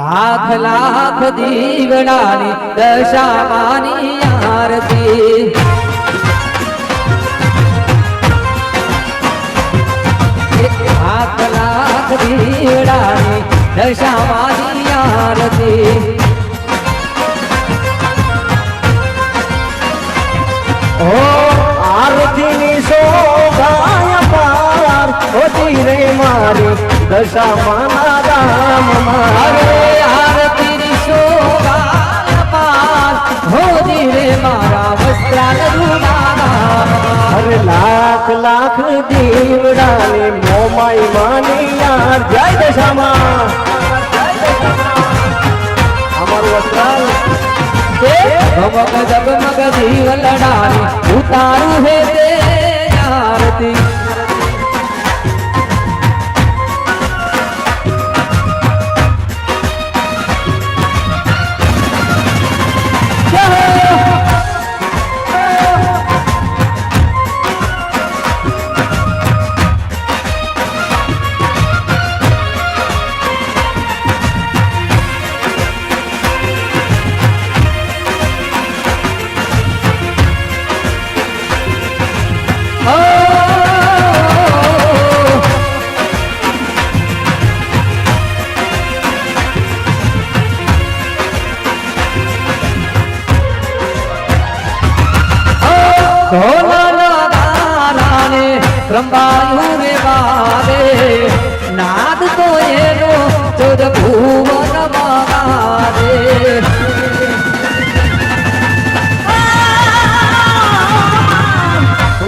લાખ લાખ દીવડાની દશામાની આરતી લાખ લાખ દીવડાની દશામાની આરતી ઓ આરતીની શોભાય પાર હોતી રે મારી દશામાના રામ અરે આરતીની શોભાય પાર હોતી રે મારા વસ્ત્રાલ રૂડાના અરે લાખ લાખ દીવડાની મોમાઈ માની યાર જય દશામાં અમારું વસ્ત્રાલ જગમગ જગમગ દીવ લડાની ઉતારું હે તે આરતી રંબાયું રે વારે નાદ તો એનો ચૌદ ભુવન મારે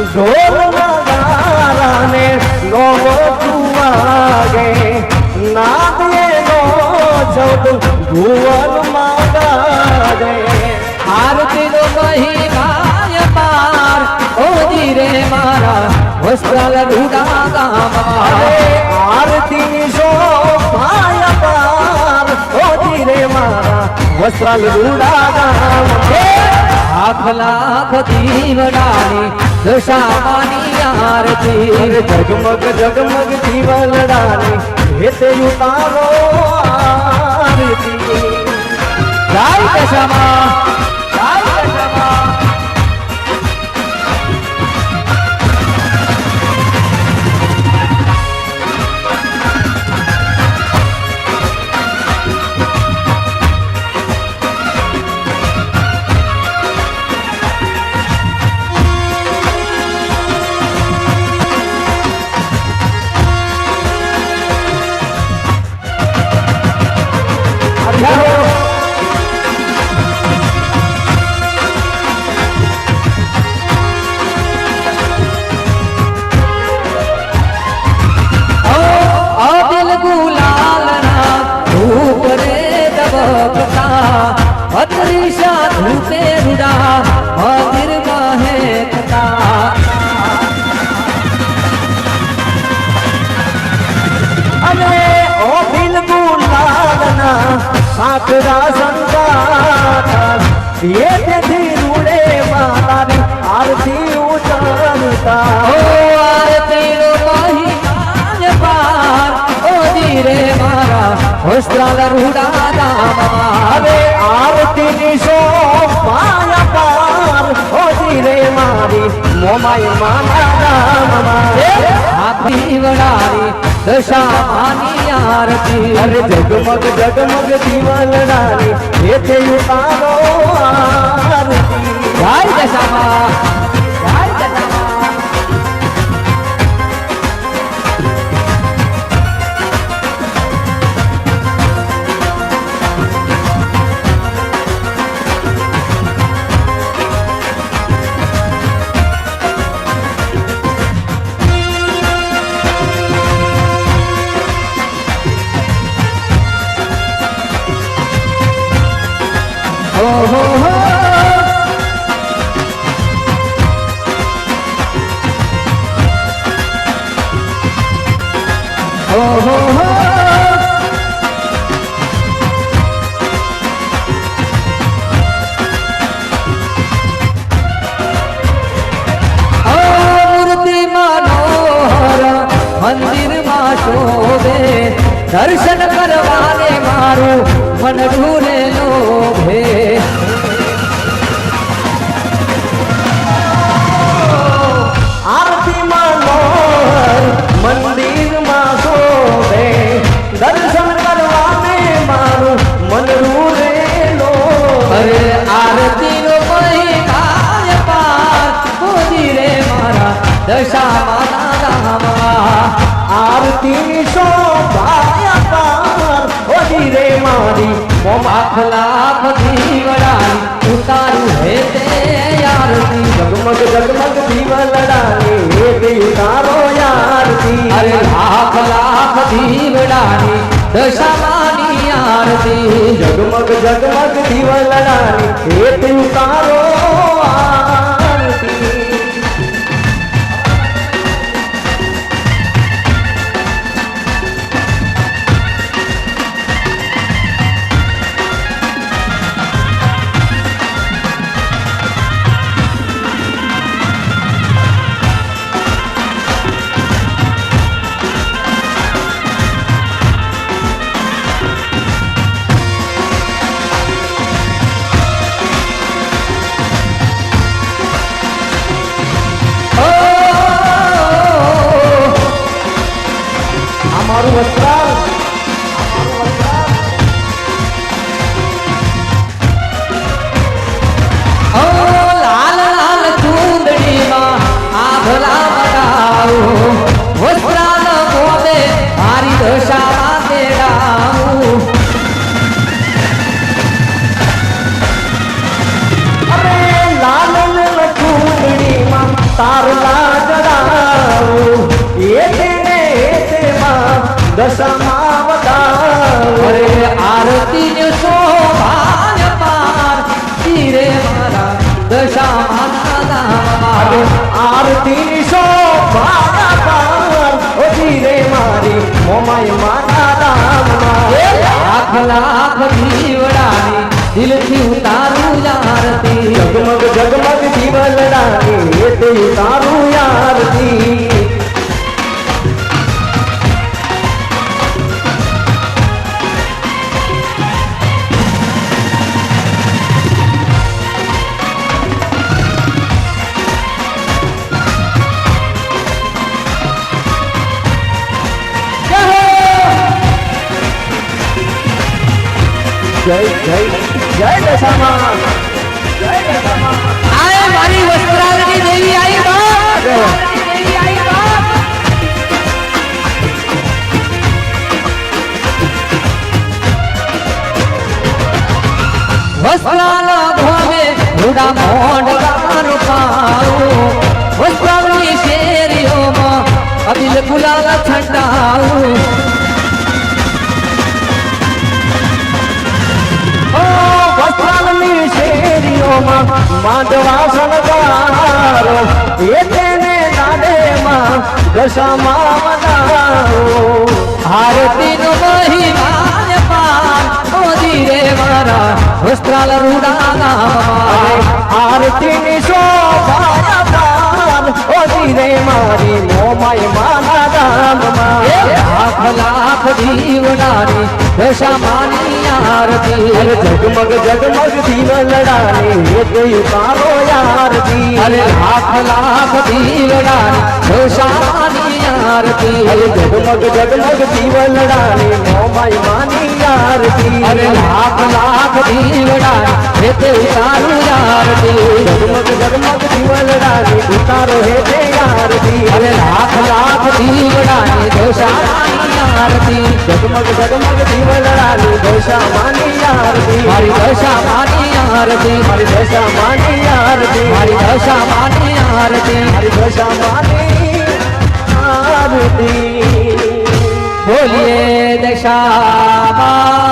ઢોલ નગારાને નોમો વાગે નાદ એનો ચૌદ ભુવન માગે આરતીનો મહિમાય પાર ઓ ધીરે મારા વસ્ત્રાલ રૂડા ગામ આરતી શોભાય પાર હોતી રે મારા વસ્ત્રાલ રૂડા ગામ લાખ લાખ દીવડાની દશામાની આરતી જગમગ જગમગ દીવલડાની હેતે ઉતારો આરતી જય દશામાં જય દશામાં અતરીશા ધૂપે રૂડા મંદિર મહેકતા અને ઓ બિલગુલાલના સાકરા સંગાતા એ તેથી રૂડે મારી આરતી ઉતારતા ઓ આરતીનો મહિમાય પાર ઓ ધીરે મારા વસ્ત્રાલ રૂડા ગામ હવે આરતીની શોભાય પાર હોતી રે મારી મોમાઈ માના રામમાં આપી વડારી દશામાની આરતી અરે જગમગ જગમગ દીવલડાની હેતે ઉતારો આરતી જય દશામાં જય દશામાં મંદિરમાં શોભે દર્શન કરવાને મારું આરતી નો મહિમા પાર મોદી રે મારા દશામાના ધામમાં આરતી શોભાયા પાર હોજી રે મારી લાખ લાખ દીવડાની ઉતારું હે તે આરતી જગમગ જગમગ દીવલડાની હે તે ઉતારો આરતી અરે લાખ લાખ દીવડાની દશામાની આરતી જગમગ જગમગ દીવલડાની હે તે ઉતારો આરતી અમારું વસ્ત્રાલ ઓ લાલ લાલ ચૂંદડીમાં આભલા બતાવું વસ્ત્રાલ ગોદે મારી દશામાં તેડાવું અરે લાલ લખુડીમાં તારલા જડાવું એ તેને તેમાં દશામાં વડાવું અરે આરતી નો શોભાય પાર ધીરે મારા દશામાના ધામમાં આરતી શોભાયા પાર હોજી રે મારી મોમાય માના ધામમાં લાખ લાખ દીવડાની દિલથી ઉતારું આરતી જગમગ જગમગ દીવલડાની હે તે ઉતારું આરતી જય જય જય દશામાં જય દશામાં આય મારી વસ્ત્રાલની દેવી આઈ બાપ વસ્ત્રાલ ભોમે રૂડા મોંડ ગાનું પાઉં વસ્ત્રાલની શેરીઓમાં અબિલ ગુલાલ છંડાવું વસ્ત્રાલની શેરીઓમાં માંડવા શણગારો એ તેને દાડેમાં દશામાં વડારો આરતીનો મહિમા પાર મોદી રે મારા વસ્ત્રાલ રૂડા ગામમાં આરતીની શોભાયા પાર હોજી રે મારી મોમાય માના ધામમાં લાખ લાખ દીવડાની દશામાની આરતી અરે જગમગ જગમગ દીવલડાની હે તે ઉતારો આરતી અરે લાખ લાખ દીવડાની દશામાની આરતી અરે જગમગ જગમગ દીવલડાની મોમાય માની આરતી અરે લાખ લાખ દીવડાની હે તે ઉતારું આરતી જગમગ જગમગ દીવલડાની ઉતારો હે તે આરતી અરે લાખ લાખ દીવડાની દશામાની આરતી જગમગ જગમગ દીવલડાની દશામાની આરતી મારી દશામાની આરતી મારી દશામાની આરતી મારી દશામાની આરતી મારી દશામાની આરતી બોલીએ દશામાં